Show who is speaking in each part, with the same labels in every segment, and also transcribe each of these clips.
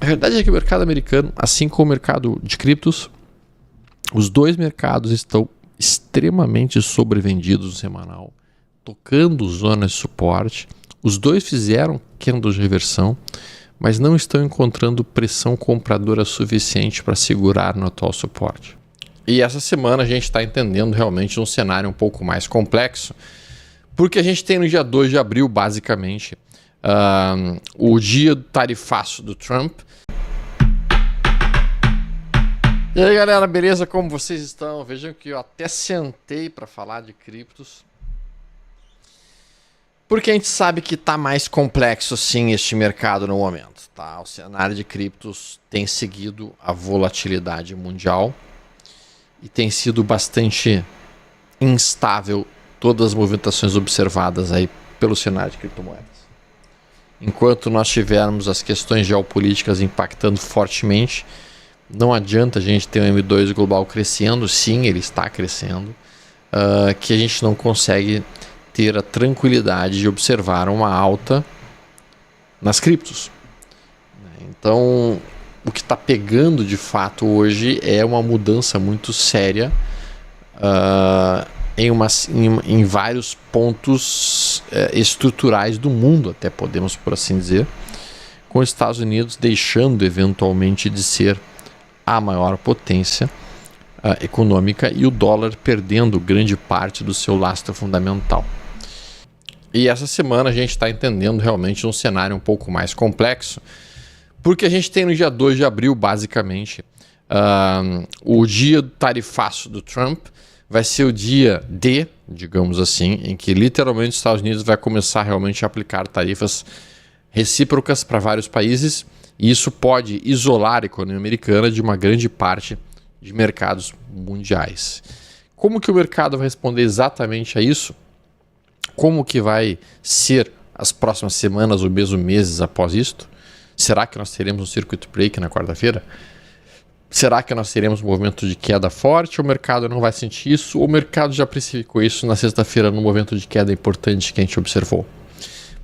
Speaker 1: A verdade é que o mercado americano, assim como o mercado de criptos, os dois mercados estão extremamente sobrevendidos no semanal, tocando zonas de suporte. Os dois fizeram candles de reversão, mas não estão encontrando pressão compradora suficiente para segurar no atual suporte. E essa semana a gente está entendendo realmente um cenário um pouco mais complexo, porque a gente tem no dia 2 de abril, basicamente, o dia do tarifaço do Trump. E aí galera, beleza? Como vocês estão? Vejam que eu até sentei para falar de criptos, porque a gente sabe que está mais complexo sim este mercado no momento, tá? O cenário de criptos tem seguido a volatilidade mundial e tem sido bastante instável todas as movimentações observadas aí pelo cenário de criptomoedas. Enquanto nós tivermos as questões geopolíticas impactando fortemente, não adianta a gente ter um M2 global crescendo, sim, ele está crescendo, que a gente não consegue ter a tranquilidade de observar uma alta nas criptos. Então, o que está pegando de fato hoje é uma mudança muito séria em vários pontos estruturais do mundo, até podemos por assim dizer, com os Estados Unidos deixando eventualmente de ser a maior potência econômica e o dólar perdendo grande parte do seu lastro fundamental. E essa semana a gente está entendendo realmente um cenário um pouco mais complexo, porque a gente tem no dia 2 de abril, basicamente, o dia do tarifaço do Trump. Vai ser o dia D, digamos assim, em que literalmente os Estados Unidos vai começar realmente a aplicar tarifas recíprocas para vários países, e isso pode isolar a economia americana de uma grande parte de mercados mundiais. Como que o mercado vai responder exatamente a isso? Como que vai ser as próximas semanas ou mesmo meses após isto? Será que nós teremos um circuit break na quarta-feira? Será que nós teremos um movimento de queda forte? O mercado não vai sentir isso? Ou o mercado já precificou isso na sexta-feira no movimento de queda importante que a gente observou?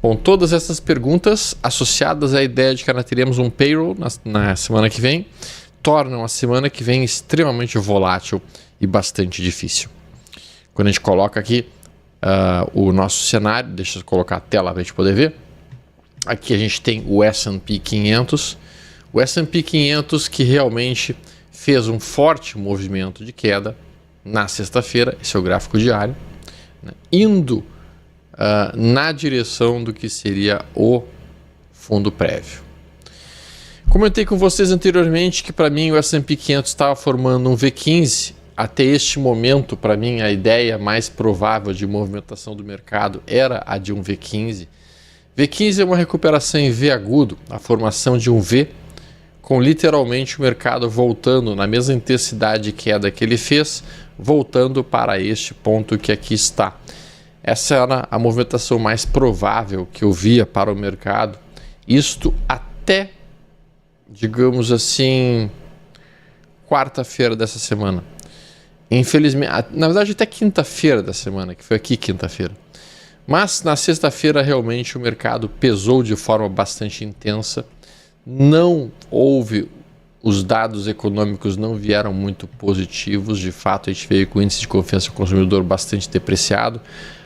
Speaker 1: Bom, todas essas perguntas associadas à ideia de que nós teremos um payroll na semana que vem tornam a semana que vem extremamente volátil e bastante difícil. Quando a gente coloca aqui o nosso cenário, deixa eu colocar a tela para a gente poder ver. Aqui a gente tem o S&P 500. O S&P 500 que realmente fez um forte movimento de queda na sexta-feira, esse é o gráfico diário, né, indo na direção do que seria o fundo prévio. Comentei com vocês anteriormente que para mim o S&P 500 estava formando um V15. Até este momento, para mim, a ideia mais provável de movimentação do mercado era a de um V15. V15 é uma recuperação em V agudo, a formação de um V, com literalmente o mercado voltando na mesma intensidade de queda que ele fez, voltando para este ponto que aqui está. Essa era a movimentação mais provável que eu via para o mercado, isto até, digamos assim, quarta-feira dessa semana. Infelizmente, na verdade até quinta-feira da semana, que foi aqui quinta-feira. Mas na sexta-feira realmente o mercado pesou de forma bastante intensa. Não houve, os dados econômicos não vieram muito positivos, de fato a gente veio com o índice de confiança do consumidor bastante depreciado.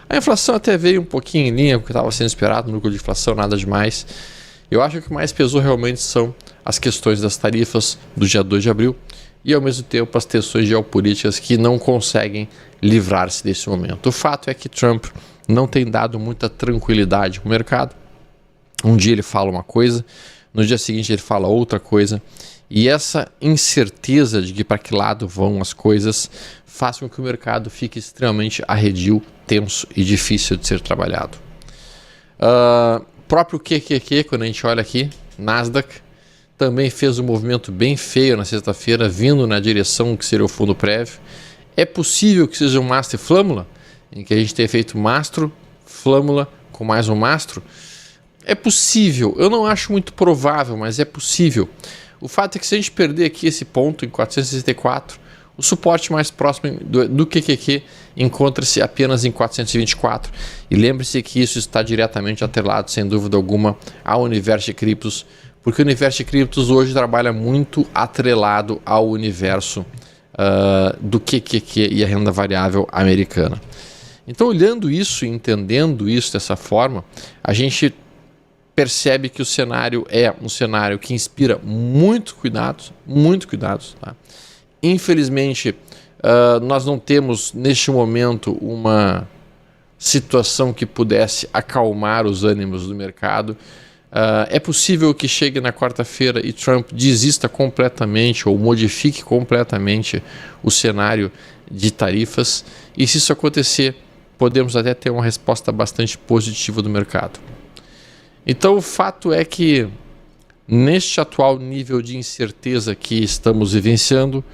Speaker 1: A inflação até veio um pouquinho em linha com o que estava sendo esperado, no núcleo de inflação, nada demais. Eu acho que o que mais pesou realmente são as questões das tarifas do dia 2 de abril e ao mesmo tempo as tensões geopolíticas que não conseguem livrar-se desse momento. O fato é que Trump não tem dado muita tranquilidade para o mercado. Um dia ele fala uma coisa, no dia seguinte ele fala outra coisa, e essa incerteza de que para que lado vão as coisas faz com que o mercado fique extremamente arredio, tenso e difícil de ser trabalhado. Próprio QQQ, quando a gente olha aqui, Nasdaq, também fez um movimento bem feio na sexta-feira, vindo na direção que seria o fundo prévio. É possível que seja um mastro e flâmula, em que a gente tenha feito mastro, flâmula com mais um mastro? É possível, eu não acho muito provável, mas é possível. O fato é que se a gente perder aqui esse ponto em 464, o suporte mais próximo do QQQ encontra-se apenas em 424. E lembre-se que isso está diretamente atrelado, sem dúvida alguma, ao universo de criptos, porque o universo de criptos hoje trabalha muito atrelado ao universo do QQQ e a renda variável americana. Então, olhando isso e entendendo isso dessa forma, a gente percebe que o cenário é um cenário que inspira muito cuidados, tá? Infelizmente, nós não temos neste momento uma situação que pudesse acalmar os ânimos do mercado. É possível que chegue na quarta-feira e Trump desista completamente ou modifique completamente o cenário de tarifas, e se isso acontecer, podemos até ter uma resposta bastante positiva do mercado. Então, o fato é que, neste atual nível de incerteza que estamos vivenciando,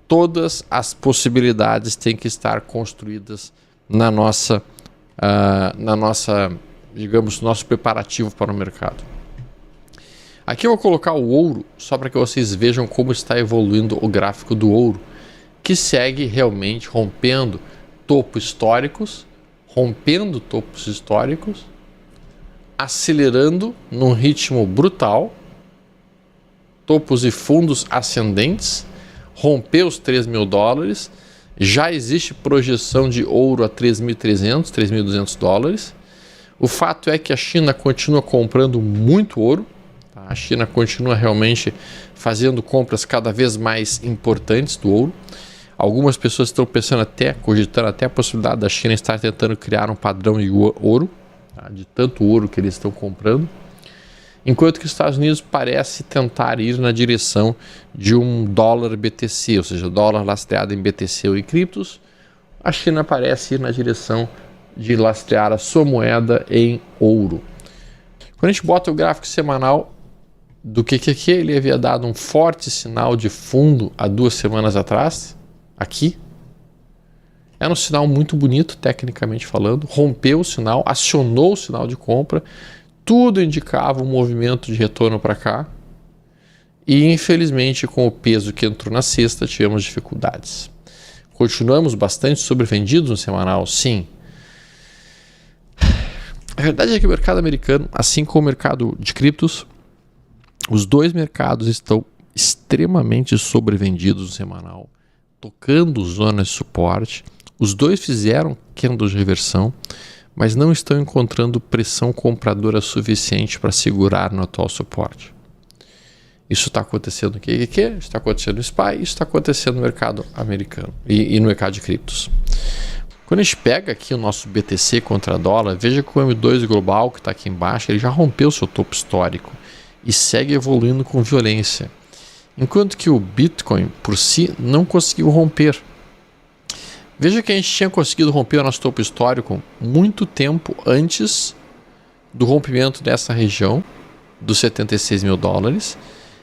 Speaker 1: todas as possibilidades têm que estar construídas na nossa, digamos, nosso preparativo para o mercado. Aqui eu vou colocar o ouro, só para que vocês vejam como está evoluindo o gráfico do ouro, que segue realmente rompendo topos históricos, acelerando num ritmo brutal, topos e fundos ascendentes, rompeu os $3.000, já existe projeção de ouro a $3.300, $3.200. O fato é que a China continua comprando muito ouro, tá? A China continua realmente fazendo compras cada vez mais importantes do ouro. Algumas pessoas estão cogitando até a possibilidade da China estar tentando criar um padrão de ouro, tá? De tanto ouro que eles estão comprando, enquanto que os Estados Unidos parece tentar ir na direção de um dólar BTC, ou seja, dólar lastreado em BTC ou em criptos. A China parece ir na direção de lastrear a sua moeda em ouro. Quando a gente bota o gráfico semanal do QQQ, ele havia dado um forte sinal de fundo há 2 semanas atrás, aqui. Era um sinal muito bonito, tecnicamente falando, rompeu o sinal, acionou o sinal de compra, tudo indicava um movimento de retorno para cá, e infelizmente com o peso que entrou na sexta tivemos dificuldades. Continuamos bastante sobrevendidos no semanal, sim. A verdade é que o mercado americano, assim como o mercado de criptos, os dois mercados estão extremamente sobrevendidos no semanal, tocando zonas de suporte. Os dois fizeram candles de reversão, mas não estão encontrando pressão compradora suficiente para segurar no atual suporte. Isso está acontecendo no QQQ, isso está acontecendo no SPY, isso está acontecendo no mercado americano e no mercado de criptos. Quando a gente pega aqui o nosso BTC contra dólar, veja que o M2 global, que está aqui embaixo, ele já rompeu seu topo histórico e segue evoluindo com violência, enquanto que o Bitcoin por si não conseguiu romper. Veja que a gente tinha conseguido romper o nosso topo histórico muito tempo antes do rompimento dessa região dos $76.000,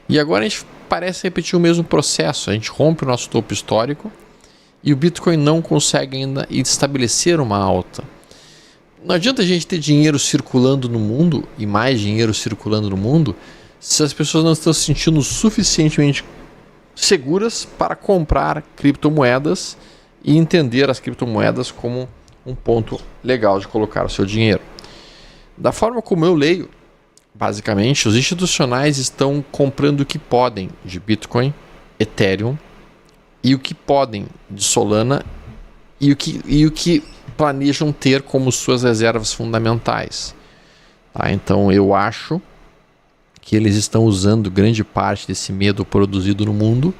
Speaker 1: e agora a gente parece repetir o mesmo processo. A gente rompe o nosso topo histórico e o Bitcoin não consegue ainda estabelecer uma alta. Não adianta a gente ter dinheiro circulando no mundo e mais dinheiro circulando no mundo se as pessoas não estão se sentindo suficientemente seguras para comprar criptomoedas e entender as criptomoedas como um ponto legal de colocar o seu dinheiro. Da forma como eu leio, basicamente, os institucionais estão comprando o que podem de Bitcoin, Ethereum, e o que podem de Solana e o que planejam ter como suas reservas fundamentais. Tá? Então eu acho que eles estão usando grande parte desse medo produzido no mundo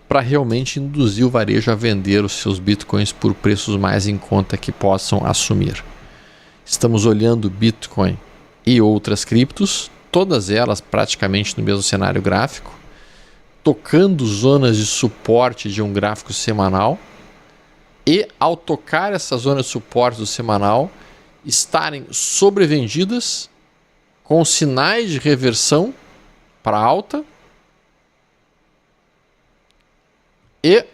Speaker 1: para realmente induzir o varejo a vender os seus bitcoins por preços mais em conta que possam assumir. Estamos olhando Bitcoin e outras criptos, todas elas praticamente no mesmo cenário gráfico, tocando zonas de suporte de um gráfico semanal, e ao tocar essas zonas de suporte do semanal, estarem sobrevendidas com sinais de reversão para alta e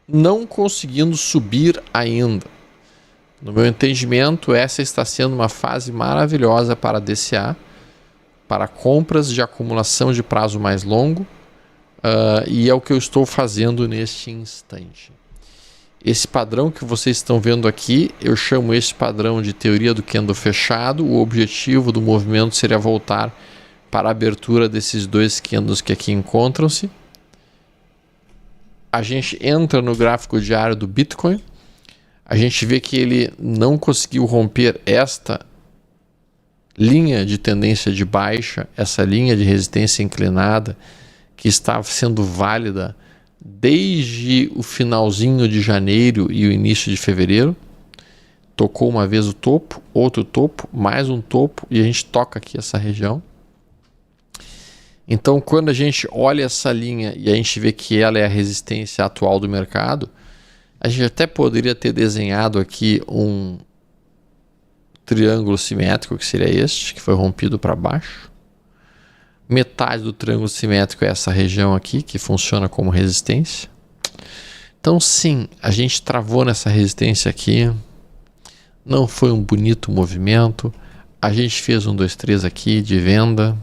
Speaker 1: não conseguindo subir ainda. No meu entendimento, essa está sendo uma fase maravilhosa para DCA, para compras de acumulação de prazo mais longo, e é o que eu estou fazendo neste instante. Esse padrão que vocês estão vendo aqui, eu chamo esse padrão de teoria do candle fechado. O objetivo do movimento seria voltar para a abertura desses dois candles que aqui encontram-se. A gente entra no gráfico diário do Bitcoin, a gente vê que ele não conseguiu romper esta linha de tendência de baixa, essa linha de resistência inclinada que estava sendo válida desde o finalzinho de janeiro e o início de fevereiro. Tocou uma vez o topo, outro topo, mais um topo, e a gente toca aqui essa região. Então, quando a gente olha essa linha e a gente vê que ela é a resistência atual do mercado, a gente até poderia ter desenhado aqui um triângulo simétrico, que seria este, que foi rompido para baixo. Metade do triângulo simétrico é essa região aqui, que funciona como resistência. Então, sim, a gente travou nessa resistência aqui. Não foi um bonito movimento. A gente fez 1, 2, 3 aqui de venda.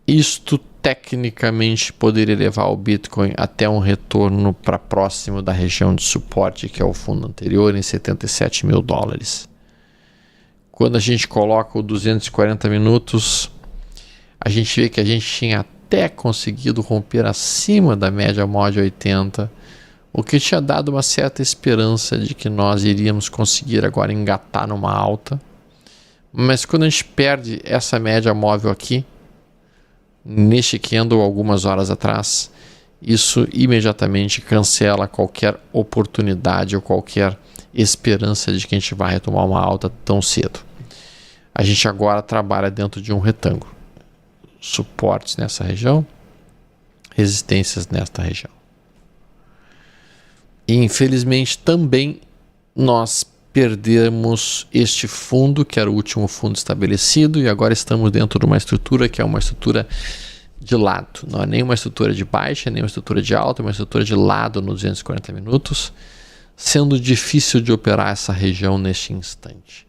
Speaker 1: Isto tecnicamente poderia levar o Bitcoin até um retorno para próximo da região de suporte, que é o fundo anterior, em 77 mil dólares. Quando a gente coloca o 240 minutos, a gente vê que a gente tinha até conseguido romper acima da média móvel 80, o que tinha dado uma certa esperança de que nós iríamos conseguir agora engatar numa alta. Mas quando a gente perde essa média móvel aqui, neste candle algumas horas atrás, isso imediatamente cancela qualquer oportunidade ou qualquer esperança de que a gente vai retomar uma alta tão cedo. A gente agora trabalha dentro de um retângulo. Suportes nessa região, resistências nesta região. E infelizmente também nós perdemos este fundo, que era o último fundo estabelecido, e agora estamos dentro de uma estrutura que é uma estrutura de lado. Não é nem uma estrutura de baixa, nem uma estrutura de alta, é uma estrutura de lado nos 240 minutos, sendo difícil de operar essa região neste instante.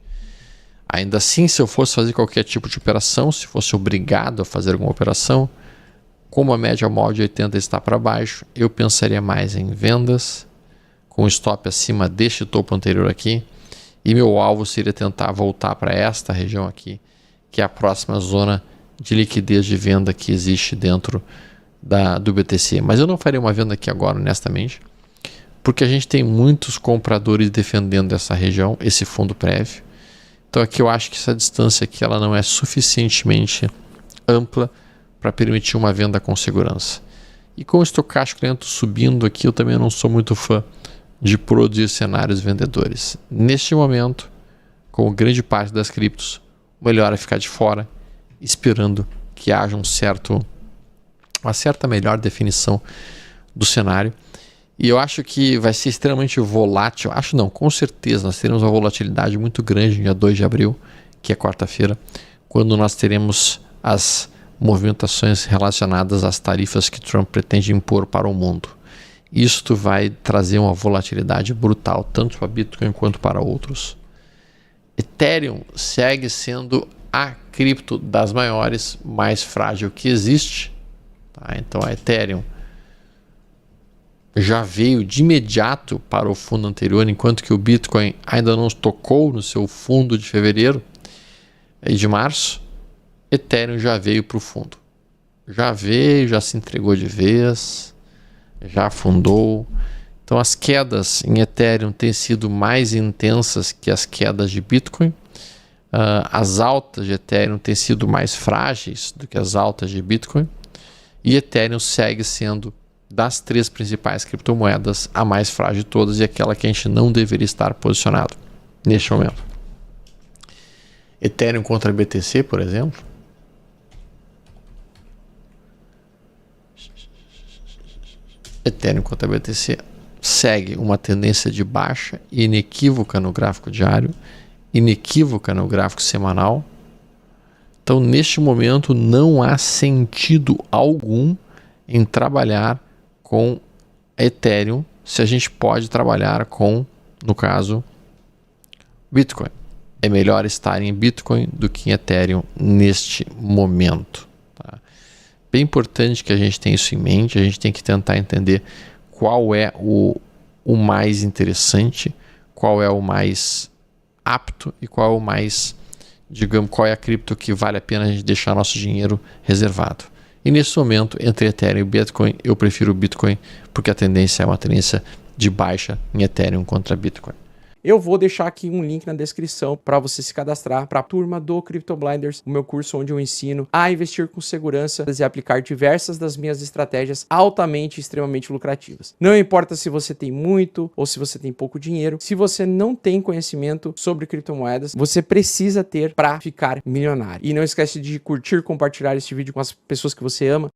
Speaker 1: Ainda assim, se eu fosse fazer qualquer tipo de operação, se fosse obrigado a fazer alguma operação, como a média móvel de 80 está para baixo, eu pensaria mais em vendas, com stop acima deste topo anterior aqui, e meu alvo seria tentar voltar para esta região aqui, que é a próxima zona de liquidez de venda que existe dentro do BTC. Mas eu não faria uma venda aqui agora, honestamente, porque a gente tem muitos compradores defendendo essa região, esse fundo prévio. Então aqui eu acho que essa distância aqui ela não é suficientemente ampla para permitir uma venda com segurança. E com o estocástico lento subindo aqui, eu também não sou muito fã de produzir cenários vendedores. Neste momento, com grande parte das criptos, o melhor é ficar de fora, esperando que haja uma certa melhor definição do cenário. E eu acho que vai ser extremamente volátil. Acho não, com certeza nós teremos uma volatilidade muito grande no dia 2 de abril, que é quarta-feira, quando nós teremos as movimentações relacionadas às tarifas que Trump pretende impor para o mundo. Isto vai trazer uma volatilidade brutal, tanto para Bitcoin quanto para outros. Ethereum segue sendo a cripto das maiores, mais frágil que existe. Tá? Então a Ethereum já veio de imediato para o fundo anterior, enquanto que o Bitcoin ainda não tocou no seu fundo de fevereiro e de março. Ethereum já veio para o fundo. Já veio, já se entregou de vez, já afundou. Então as quedas em Ethereum têm sido mais intensas que as quedas de Bitcoin. As altas de Ethereum têm sido mais frágeis do que as altas de Bitcoin. E Ethereum segue sendo, das três principais criptomoedas, a mais frágil de todas e aquela que a gente não deveria estar posicionado neste momento. Ethereum contra BTC, por exemplo. Ethereum contra BTC segue uma tendência de baixa inequívoca no gráfico diário, inequívoca no gráfico semanal. Então, neste momento, não há sentido algum em trabalhar com Ethereum se a gente pode trabalhar com, no caso, Bitcoin. É melhor estar em Bitcoin do que em Ethereum neste momento. Tá? Bem importante que a gente tenha isso em mente. A gente tem que tentar entender qual é o mais interessante, qual é o mais apto e qual é o mais digamos, qual é a cripto que vale a pena a gente deixar nosso dinheiro reservado. E nesse momento, entre Ethereum e Bitcoin, eu prefiro o Bitcoin, porque a tendência é uma tendência de baixa em Ethereum contra Bitcoin.
Speaker 2: Eu vou deixar aqui um link na descrição para você se cadastrar para a turma do Crypto Blinders, o meu curso onde eu ensino a investir com segurança e aplicar diversas das minhas estratégias altamente e extremamente lucrativas. Não importa se você tem muito ou se você tem pouco dinheiro, se você não tem conhecimento sobre criptomoedas, você precisa ter para ficar milionário. E não esquece de curtir, compartilhar este vídeo com as pessoas que você ama.